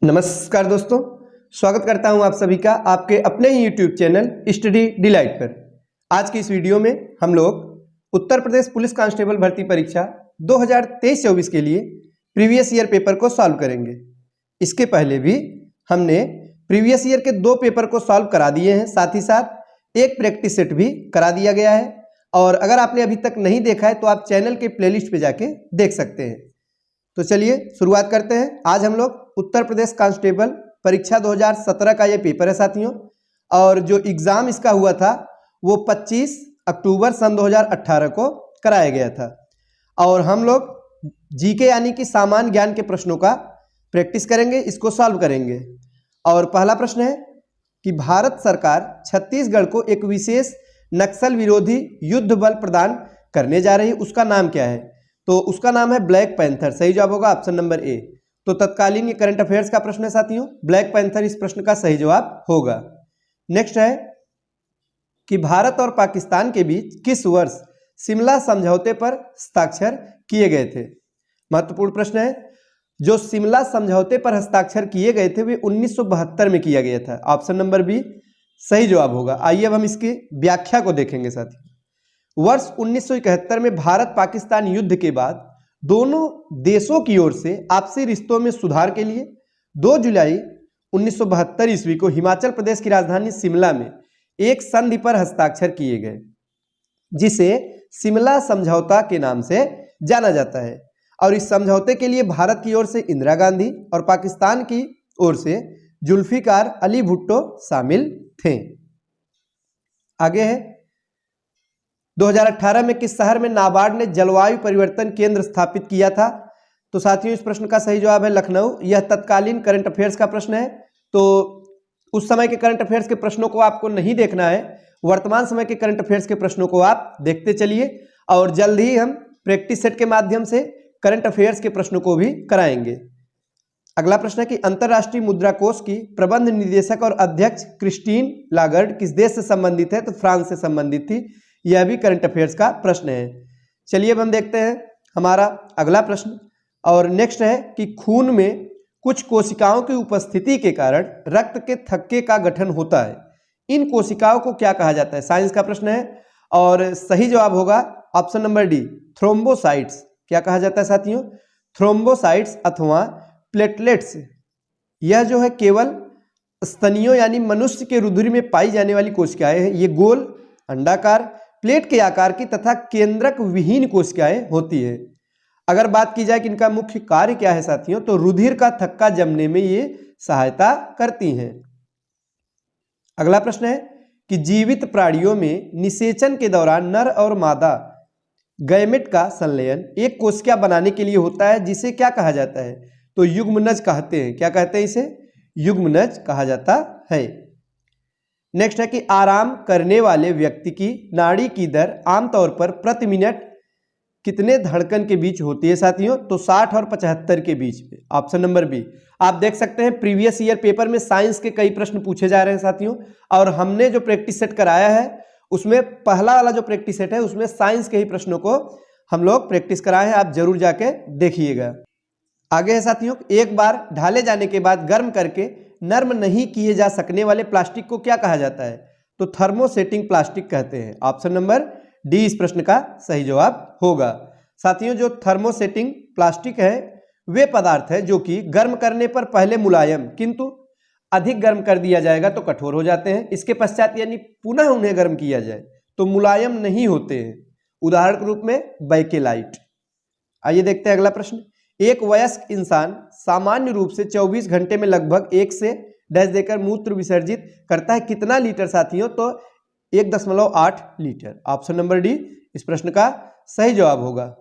नमस्कार दोस्तों, स्वागत करता हूं आप सभी का आपके अपने ही YouTube चैनल स्टडी डिलाइट पर। आज की इस वीडियो में हम लोग उत्तर प्रदेश पुलिस कांस्टेबल भर्ती परीक्षा 2023-24 के लिए प्रीवियस ईयर पेपर को सॉल्व करेंगे। इसके पहले भी हमने प्रीवियस ईयर के 2 पेपर को सॉल्व करा दिए हैं, साथ ही साथ एक प्रैक्टिस सेट भी करा दिया गया है। और अगर आपने अभी तक नहीं देखा है तो आप चैनल के प्लेलिस्ट पे जाके देख सकते हैं। तो चलिए शुरुआत करते हैं। आज हम लोग उत्तर प्रदेश कांस्टेबल परीक्षा 2017 का ये पेपर है साथियों, और जो एग्ज़ाम इसका हुआ था वो 25 अक्टूबर सन 2018 को कराया गया था। और हम लोग जीके यानी कि सामान्य ज्ञान के प्रश्नों का प्रैक्टिस करेंगे, इसको सॉल्व करेंगे। और पहला प्रश्न है कि भारत सरकार छत्तीसगढ़ को एक विशेष नक्सल विरोधी युद्ध बल प्रदान करने जा रही है, उसका नाम क्या है? तो उसका नाम है ब्लैक पैंथर। सही जवाब होगा ऑप्शन नंबर ए। तो तत्कालीन ये करंट अफेयर्स का प्रश्न है साथियों, ब्लैक पैंथर इस प्रश्न का सही जवाब होगा। नेक्स्ट है कि भारत और पाकिस्तान के बीच किस वर्ष शिमला समझौते पर हस्ताक्षर किए गए थे? महत्वपूर्ण प्रश्न है। जो शिमला समझौते पर हस्ताक्षर किए गए थे वे 1972 में किया गया था। ऑप्शन नंबर बी सही जवाब होगा। आइए अब हम इसकी व्याख्या को देखेंगे साथियों। वर्ष 1971 में भारत पाकिस्तान युद्ध के बाद दोनों देशों की ओर से आपसी रिश्तों में सुधार के लिए 2 जुलाई 1972 ईस्वी को हिमाचल प्रदेश की राजधानी शिमला में एक संधि पर हस्ताक्षर किए गए, जिसे शिमला समझौता के नाम से जाना जाता है। और इस समझौते के लिए भारत की ओर से इंदिरा गांधी और पाकिस्तान की ओर से जुल्फिकार अली भुट्टो शामिल थे। आगे है 2018 में किस शहर में नाबार्ड ने जलवायु परिवर्तन केंद्र स्थापित किया था? तो साथियों इस प्रश्न का सही जवाब है लखनऊ। यह तत्कालीन करंट अफेयर्स का प्रश्न है, तो उस समय के करंट अफेयर्स के प्रश्नों को आपको नहीं देखना है, वर्तमान समय के करंट अफेयर्स के प्रश्नों को आप देखते चलिए। और जल्द ही हम प्रैक्टिस सेट के माध्यम से करंट अफेयर्स के प्रश्नों को भी कराएंगे। अगला प्रश्न है कि अंतर्राष्ट्रीय मुद्रा कोष की प्रबंध निदेशक और अध्यक्ष क्रिस्टीन लागर्ड किस देश से संबंधित है? तो फ्रांस से संबंधित थी। यह भी करंट अफेयर्स का प्रश्न है। चलिए अब हम देखते हैं हमारा अगला प्रश्न। और नेक्स्ट है कि खून में कुछ कोशिकाओं की उपस्थिति के कारण रक्त के थक्के का गठन होता है। इन कोशिकाओं को क्या कहा जाता है? साइंस का प्रश्न है और सही जवाब होगा ऑप्शन नंबर डी थ्रोम्बोसाइट्स। क्या कहा जाता है साथियों? थ्रोम्बोसाइट्स अथवा प्लेटलेट्स। यह जो है केवल स्तनियों यानी मनुष्य के रुधिर में पाई जाने वाली कोशिकाएं हैं। ये गोल, अंडाकार, प्लेट के आकार की तथा केंद्रक विहीन कोशिकाएं होती है। अगर बात की जाए कि इनका मुख्य कार्य क्या है साथियों, तो रुधिर का थक्का जमने में ये सहायता करती हैं। अगला प्रश्न है कि जीवित प्राणियों में निषेचन के दौरान नर और मादा गैमेट का संलयन एक कोशिका बनाने के लिए होता है, जिसे क्या कहा जाता है? तो युग्मनज कहते हैं। क्या कहते हैं इसे? युग्मनज कहा जाता है। नेक्स्ट है कि आराम करने वाले व्यक्ति की नाड़ी की दर आमतौर पर प्रति मिनट कितने धड़कन के बीच होती है साथियों? तो 60 और 75 के बीच में। Option number B. आप देख सकते हैं प्रीवियस ईयर पेपर में साइंस के कई प्रश्न पूछे जा रहे हैं साथियों, और हमने जो प्रैक्टिस सेट कराया है उसमें पहला वाला जो प्रैक्टिस सेट है उसमें साइंस के ही प्रश्नों को हम लोग प्रैक्टिस कराए हैं। आप जरूर जाके देखिएगा। आगे है साथियों, एक बार ढाले जाने के बाद गर्म करके नर्म नहीं किए जा सकने वाले प्लास्टिक को क्या कहा जाता है? तो थर्मोसेटिंग प्लास्टिक कहते हैं। ऑप्शन नंबर डी इस प्रश्न का सही जवाब होगा। साथियों जो थर्मोसेटिंग प्लास्टिक है वे पदार्थ है जो कि गर्म करने पर पहले मुलायम, किंतु अधिक गर्म कर दिया जाएगा तो कठोर हो जाते हैं। इसके पश्चात यानी पुनः उन्हें गर्म किया जाए तो मुलायम नहीं होते हैं। उदाहरण के रूप में बैकेलाइट। आइए देखते हैं अगला प्रश्न। एक वयस्क इंसान सामान्य रूप से 24 घंटे में लगभग 1 से डैश देकर मूत्र विसर्जित करता है कितना लीटर साथियों? तो 1.8 लीटर। ऑप्शन नंबर डी इस प्रश्न का सही जवाब होगा।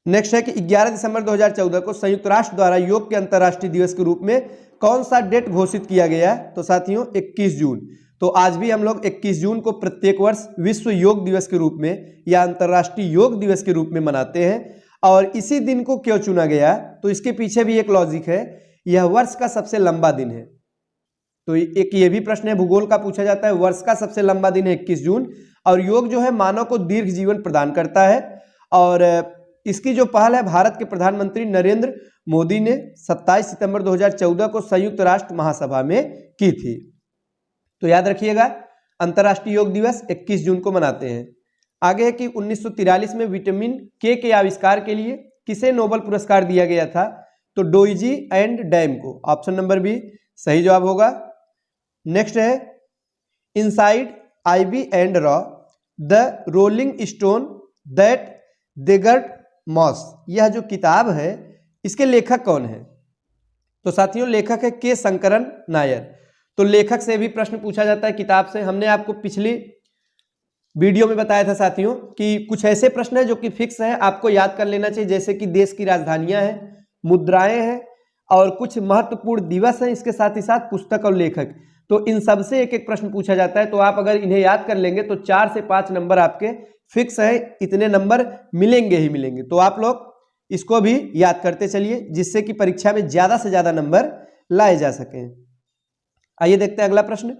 नेक्स्ट है कि 11 दिसंबर 2014 को संयुक्त राष्ट्र द्वारा योग के अंतर्राष्ट्रीय दिवस के रूप में कौन सा डेट घोषित किया गया है? तो साथियों 21 जून। तो आज भी हम लोग 21 जून को प्रत्येक वर्ष विश्व योग दिवस के रूप में या अंतर्राष्ट्रीय योग दिवस के रूप में मनाते हैं। और इसी दिन को क्यों चुना गया? तो इसके पीछे भी एक लॉजिक है। यह वर्ष का सबसे लंबा दिन है। तो एक ये भी प्रश्न है भूगोल का पूछा जाता है। वर्ष का सबसे लंबा दिन है 21 जून। और योग जो है मानव को दीर्घ जीवन प्रदान करता है। और इसकी जो पहल है भारत के प्रधानमंत्री नरेंद्र मोदी ने 27 सितंबर 2014 को संयुक्त राष्ट्र महासभा में की थी। तो याद रखिएगा, अंतर्राष्ट्रीय योग दिवस 21 जून को मनाते हैं। आगे है कि 1943 में विटामिन के आविष्कार के लिए किसे नोबेल पुरस्कार दिया गया था? तो डोइजी एंड डैम को। ऑप्शन नंबर बी सही जवाब होगा। नेक्स्ट है inside ivy and raw the rolling stone that gathered moss, यह जो किताब है इसके लेखक कौन है? तो साथियों लेखक है के शंकरन नायर। तो लेखक से भी प्रश्न पूछा जाता है किताब से। हमने आपको पिछली वीडियो में बताया था साथियों कि कुछ ऐसे प्रश्न है जो कि फिक्स है, आपको याद कर लेना चाहिए, जैसे कि देश की राजधानियां हैं, मुद्राएं हैं और कुछ महत्वपूर्ण दिवस हैं, इसके साथ ही साथ पुस्तक और लेखक। तो इन सब से एक एक प्रश्न पूछा जाता है। तो आप अगर इन्हें याद कर लेंगे तो 4 से 5 नंबर आपके फिक्स है, इतने नंबर मिलेंगे ही मिलेंगे। तो आप लोग इसको भी याद करते चलिए जिससे कि परीक्षा में ज्यादा से ज्यादा नंबर लाए जा सकें। आइए देखते हैं अगला प्रश्न।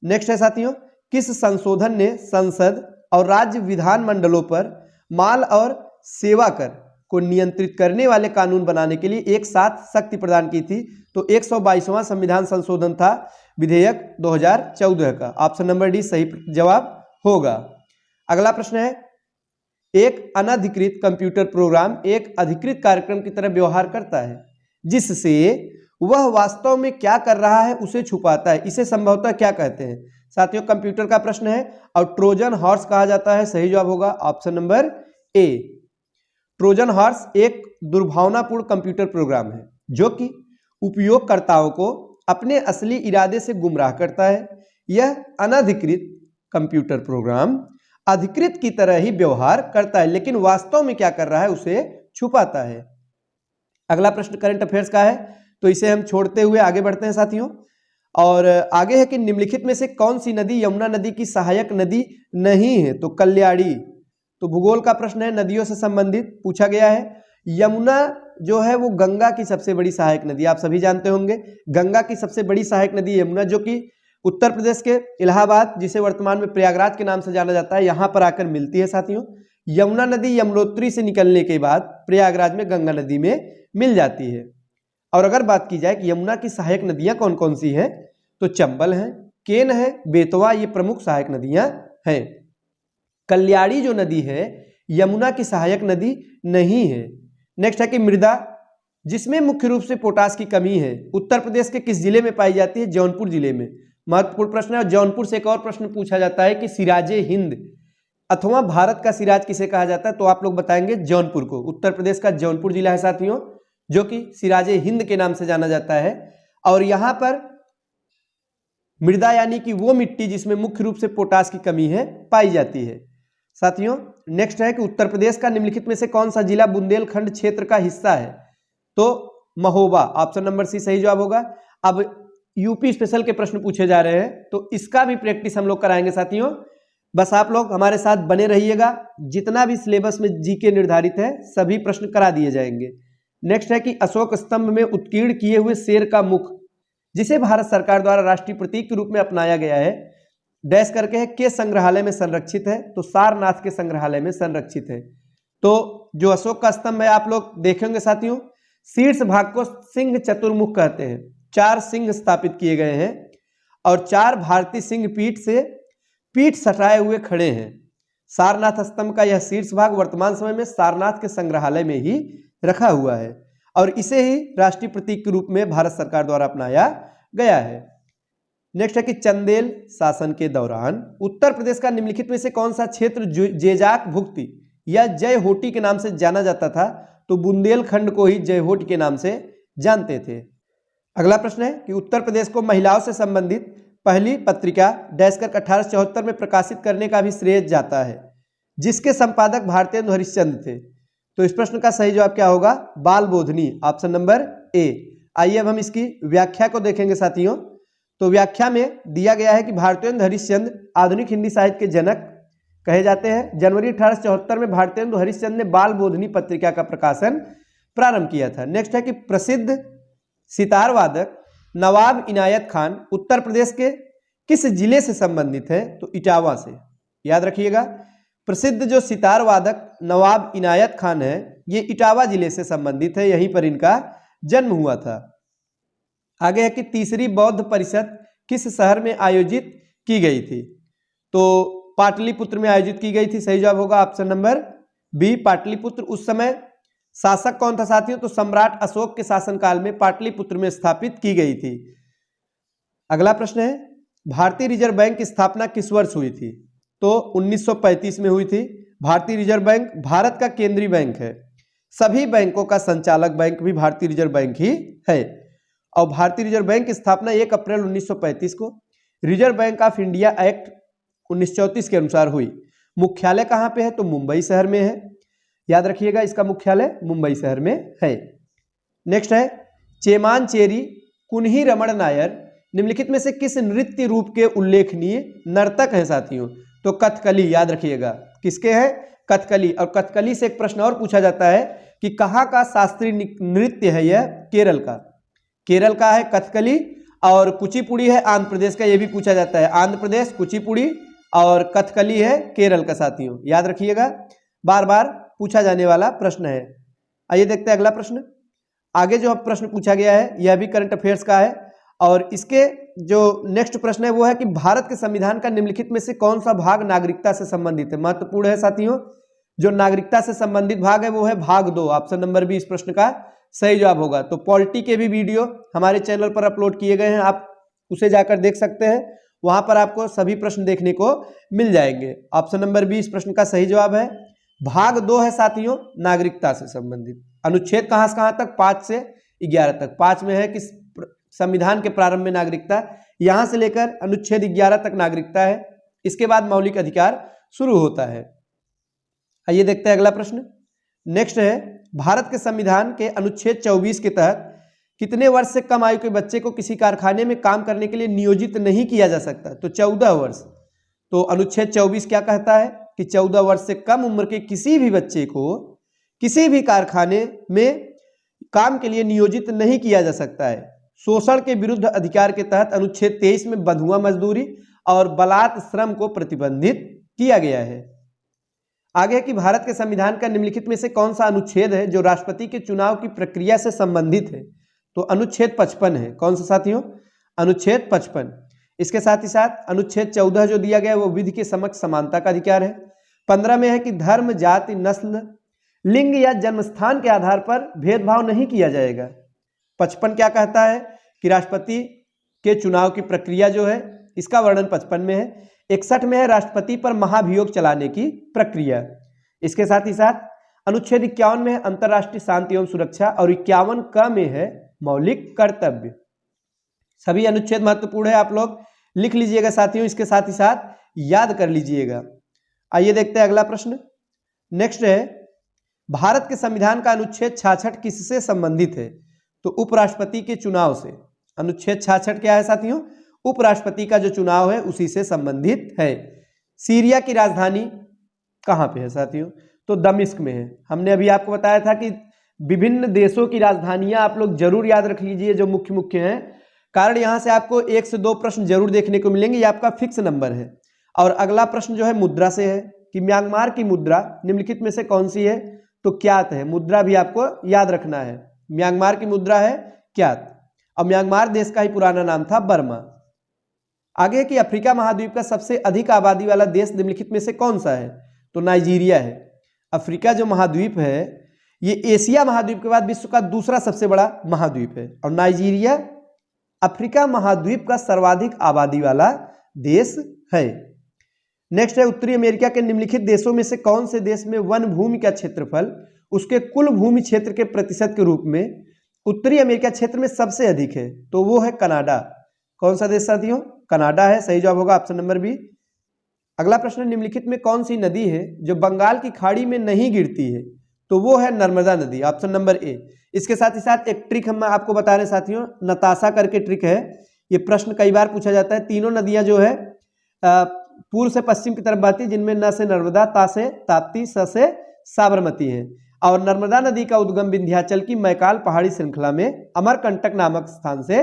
नेक्स्ट है साथियों, किस संशोधन ने संसद और राज्य विधान मंडलों पर माल और सेवा कर को नियंत्रित करने वाले कानून बनाने के लिए एक साथ शक्ति प्रदान की थी? तो 122वां संविधान संशोधन था विधेयक 2014 का। ऑप्शन नंबर डी सही जवाब होगा। अगला प्रश्न है, एक अनधिकृत कंप्यूटर प्रोग्राम एक अधिकृत कार्यक्रम की तरह व्यवहार करता है जिससे वह वास्तव में क्या कर रहा है उसे छुपाता है, इसे संभवतः क्या कहते हैं? साथियों कंप्यूटर का प्रश्न है और ट्रोजन हॉर्स कहा जाता है। सही जवाब होगा option number A. Trojan horse एक दुर्भावनापूर्ण कंप्यूटर प्रोग्राम है जो कि उपयोगकर्ताओं को अपने असली इरादे से गुमराह करता है। यह अनधिकृत कंप्यूटर प्रोग्राम अधिकृत की तरह ही व्यवहार करता है लेकिन वास्तव में क्या कर रहा है उसे छुपाता है। अगला प्रश्न करंट अफेयर्स का है तो इसे हम छोड़ते हुए आगे बढ़ते हैं साथियों। और आगे है कि निम्नलिखित में से कौन सी नदी यमुना नदी की सहायक नदी नहीं है? तो कल्याणी। तो भूगोल का प्रश्न है, नदियों से संबंधित पूछा गया है। यमुना जो है वो गंगा की सबसे बड़ी सहायक नदी, आप सभी जानते होंगे। गंगा की सबसे बड़ी सहायक नदी यमुना, जो कि उत्तर प्रदेश के इलाहाबाद, जिसे वर्तमान में प्रयागराज के नाम से जाना जाता है, यहाँ पर आकर मिलती है साथियों। यमुना नदी यमुनोत्री से निकलने के बाद प्रयागराज में गंगा नदी में मिल जाती है। और अगर बात की जाए कि यमुना की सहायक नदियां कौन कौन सी हैं, तो चंबल है, केन है, बेतवा, ये प्रमुख सहायक नदियां हैं। कल्याणी जो नदी है यमुना की सहायक नदी नहीं है। नेक्स्ट है कि मृदा जिसमें मुख्य रूप से पोटास की कमी है उत्तर प्रदेश के किस जिले में पाई जाती है? जौनपुर जिले में। महत्वपूर्ण प्रश्न है। जौनपुर से एक और प्रश्न पूछा जाता है कि सिराजे हिंद अथवा भारत का सिराज किसे कहा जाता है? तो आप लोग बताएंगे जौनपुर को। उत्तर प्रदेश का जौनपुर जिला है साथियों, जो कि सिराजे हिंद के नाम से जाना जाता है। और यहां पर मृदा यानी कि वो मिट्टी जिसमें मुख्य रूप से पोटास की कमी है पाई जाती है साथियों। नेक्स्ट है कि उत्तर प्रदेश का निम्नलिखित में से कौन सा जिला बुंदेलखंड क्षेत्र का हिस्सा है? तो महोबा। ऑप्शन नंबर सी सही जवाब होगा। अब यूपी स्पेशल के प्रश्न पूछे जा रहे हैं तो इसका भी प्रैक्टिस हम लोग कराएंगे साथियों। बस आप लोग हमारे साथ बने रहिएगा, जितना भी सिलेबस में जीके निर्धारित है सभी प्रश्न करा दिए जाएंगे। नेक्स्ट है कि अशोक स्तंभ में उत्कीर्ण किए हुए शेर का मुख जिसे भारत सरकार द्वारा राष्ट्रीय प्रतीक के रूप में अपनाया गया है, डैश करके है, के संग्रहालय में संरक्षित है? तो सारनाथ के संग्रहालय में संरक्षित है। तो जो अशोक का स्तंभ है आप लोग देखेंगे साथियों, शीर्ष भाग को सिंह चतुर्मुख कहते हैं। 4 सिंह स्थापित किए गए हैं और 4 भारतीय सिंह पीठ सटाए हुए खड़े हैं। सारनाथ स्तंभ का यह शीर्ष भाग वर्तमान समय में सारनाथ के संग्रहालय में ही रखा हुआ है और इसे ही राष्ट्रीय प्रतीक के रूप में भारत सरकार द्वारा अपनाया गया है। नेक्स्ट है कि चंदेल शासन के दौरान उत्तर प्रदेश का निम्नलिखित में से कौन सा क्षेत्र जेजाक भुक्ति या जय होटी के नाम से जाना जाता था? तो बुंदेलखंड को ही जय होटी के नाम से जानते थे। अगला प्रश्न है कि उत्तर प्रदेश को महिलाओं से संबंधित पहली पत्रिका डैशकर 1874 में प्रकाशित करने का भी श्रेय जाता है, जिसके संपादक भारतेंदु हरिश्चंद्र थे। तो इस प्रश्न का सही जवाब क्या होगा? बाल बोधनी। Option number A. आइए अब हम इसकी व्याख्या को देखेंगे साथियों। तो व्याख्या में दिया गया है कि भारतेंदु हरिश्चंद्र आधुनिक हिंदी साहित्य के जनक कहे जाते हैं। जनवरी 1874 में भारतेंदु हरिश्चंद्र ने बाल बोधनी पत्रिका का प्रकाशन प्रारंभ किया था। नेक्स्ट है कि प्रसिद्ध सितार वादक नवाब इनायत खान उत्तर प्रदेश के किस जिले से संबंधित है? तो इटावा से। याद रखिएगा, प्रसिद्ध जो सितार वादक नवाब इनायत खान है ये इटावा जिले से संबंधित है, यहीं पर इनका जन्म हुआ था। आगे है कि तीसरी बौद्ध परिषद किस शहर में आयोजित की गई थी? तो पाटलिपुत्र में आयोजित की गई थी। सही जवाब होगा ऑप्शन नंबर बी, पाटलिपुत्र। उस समय शासक कौन था साथियों? तो सम्राट अशोक के शासनकाल में पाटलिपुत्र में स्थापित की गई थी। अगला प्रश्न है, भारतीय रिजर्व बैंक की स्थापना किस वर्ष हुई थी? तो 1935 में हुई थी। भारतीय रिजर्व बैंक भारत का केंद्रीय बैंक है। सभी बैंकों का संचालक बैंक भी भारतीय रिजर्व बैंक ही है। और भारतीय रिजर्व बैंक की स्थापना 1 अप्रैल 1935 को reserve bank of India act 1934 के अनुसार हुई। मुख्यालय कहाँ पे है? तो मुंबई शहर में है। याद रखिएगा, इसका मुख्यालय मुंबई शहर में है। नेक्स्ट है, चेमान चेरी कुन्ही रमण नायर निम्नलिखित में से किस नृत्य रूप के उल्लेखनीय नर्तक हैं साथियों? तो कथकली। याद रखिएगा, किसके हैं? कथकली। और कथकली से एक प्रश्न और पूछा जाता है कि कहाँ का शास्त्रीय नृत्य है यह? केरल का। केरल का है कथकली। और कुचिपुड़ी है आंध्र प्रदेश का, यह भी पूछा जाता है। आंध्र प्रदेश कुचिपुड़ी और कथकली है केरल का साथियों। याद रखिएगा, बार बार पूछा जाने वाला प्रश्न है। आइए देखते हैं अगला प्रश्न। आगे जो प्रश्न पूछा गया है यह भी करंट अफेयर्स का है और इसके जो नेक्स्ट प्रश्न है वो है कि भारत के संविधान का निम्नलिखित में से कौन सा भाग नागरिकता से संबंधित है? महत्वपूर्ण है साथियों। जो नागरिकता से संबंधित भाग है वो है भाग 2। ऑप्शन नंबर बी इस प्रश्न का सही जवाब होगा। तो पॉलिटी के भी वीडियो हमारे चैनल पर अपलोड किए गए हैं, आप उसे जाकर देख सकते हैं। वहां पर आपको सभी प्रश्न देखने को मिल जाएंगे। ऑप्शन नंबर बी इस प्रश्न का सही जवाब है। भाग 2 है साथियों नागरिकता से संबंधित। अनुच्छेद कहां से कहां तक? 5 से 11 तक। 5 में है कि संविधान के प्रारंभ में नागरिकता, यहां से लेकर अनुच्छेद 11 तक नागरिकता है। इसके बाद मौलिक अधिकार शुरू होता है। आइए देखते हैं अगला प्रश्न। नेक्स्ट है, भारत के संविधान के अनुच्छेद 24 के तहत कितने वर्ष से कम आयु के बच्चे को किसी कारखाने में काम करने के लिए नियोजित नहीं किया जा सकता? तो 14 वर्ष। तो अनुच्छेद 24 क्या कहता है कि 14 वर्ष से कम उम्र के किसी भी बच्चे को किसी भी कारखाने में काम के लिए नियोजित नहीं किया जा सकता है। शोषण के विरुद्ध अधिकार के तहत अनुच्छेद 23 में बंधुआ मजदूरी और बलात् श्रम को प्रतिबंधित किया गया है। आगे कि भारत के संविधान का निम्नलिखित में से कौन सा अनुच्छेद है जो राष्ट्रपति के चुनाव की प्रक्रिया से संबंधित है? तो अनुच्छेद 55 है। कौन सा साथियों? अनुच्छेद 55। इसके साथ ही साथ अनुच्छेद 14 जो दिया गया है वो विधि के समक्ष समानता का अधिकार है। 15 में है कि धर्म, जाति, नस्ल, लिंग या जन्मस्थान के आधार पर भेदभाव नहीं किया जाएगा। 55 क्या कहता है कि राष्ट्रपति के चुनाव की प्रक्रिया जो है इसका वर्णन 55 में है। 61 में है राष्ट्रपति पर महाभियोग चलाने की प्रक्रिया। इसके साथ ही साथ अनुच्छेद 51 में है अंतर्राष्ट्रीय शांति एवं सुरक्षा और 51 क में है मौलिक कर्तव्य। सभी अनुच्छेद महत्वपूर्ण है, आप लोग लिख लीजिएगा साथियों, इसके साथ ही साथ याद कर लीजिएगा। आइए देखते हैं अगला प्रश्न। नेक्स्ट है, भारत के संविधान का अनुच्छेद 66 किससे संबंधित है? तो उपराष्ट्रपति के चुनाव से। अनुच्छेद 66 क्या है साथियों? उपराष्ट्रपति का जो चुनाव है उसी से संबंधित है। सीरिया की राजधानी कहां पे है साथियों? तो दमिश्क में है। हमने अभी आपको बताया था कि विभिन्न देशों की राजधानियां आप लोग जरूर याद रख लीजिए जो मुख्य मुख्य हैं, कारण यहां से आपको 1 से 2 प्रश्न जरूर देखने को मिलेंगे। ये आपका फिक्स नंबर है। और अगला प्रश्न जो है मुद्रा से है कि म्यांमार की मुद्रा निम्नलिखित में से कौन सी है? तो क्यात है। मुद्रा भी आपको याद रखना है। म्यांमार की मुद्रा है क्यात और म्यांमार देश का ही पुराना नाम था बर्मा। आगे कि अफ्रीका महाद्वीप का सबसे अधिक आबादी वाला देश निम्नलिखित में से कौन सा है? तो नाइजीरिया है। अफ्रीका जो महाद्वीप है ये एशिया महाद्वीप के बाद विश्व का दूसरा सबसे बड़ा महाद्वीप है और नाइजीरिया अफ्रीका महाद्वीप का सर्वाधिक आबादी वाला देश है। नेक्स्ट है, उत्तरी अमेरिका के निम्नलिखित देशों में से कौन से देश में वन भूमि का क्षेत्रफल उसके कुल भूमि क्षेत्र के प्रतिशत के रूप में उत्तरी अमेरिका क्षेत्र में सबसे अधिक है? तो वो है कनाडा। कौन सा देश साथियों? कनाडा है। सही जवाब होगा ऑप्शन नंबर बी। अगला प्रश्न, निम्नलिखित में कौन सी नदी है जो बंगाल की खाड़ी में नहीं गिरती है? तो वो है नर्मदा नदी। Option number A. इसके साथ ही साथ एक ट्रिक हम आपको बता रहे साथियों, नताशा करके ट्रिक है। ये प्रश्न कई बार पूछा जाता है। तीनों नदियां जो है पूर्व से पश्चिम की तरफ बहती, जिनमें न से नर्मदा, ता से ताप्ती, स से साबरमती है। और नर्मदा नदी का उद्गम विंध्याचल की मैकाल पहाड़ी श्रृंखला में अमरकंटक नामक स्थान से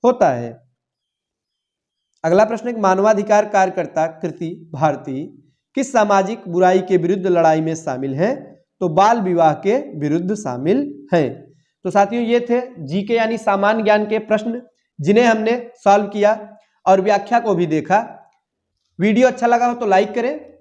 होता है। अगला प्रश्न, एक मानवाधिकार कार्यकर्ता कृति भारती किस सामाजिक बुराई के विरुद्ध लड़ाई में शामिल है? तो बाल विवाह के विरुद्ध शामिल है। तो साथियों ये थे जीके यानी सामान्य ज्ञान के प्रश्न जिन्हें हमने सॉल्व किया और व्याख्या को भी देखा। वीडियो अच्छा लगा हो तो लाइक करें।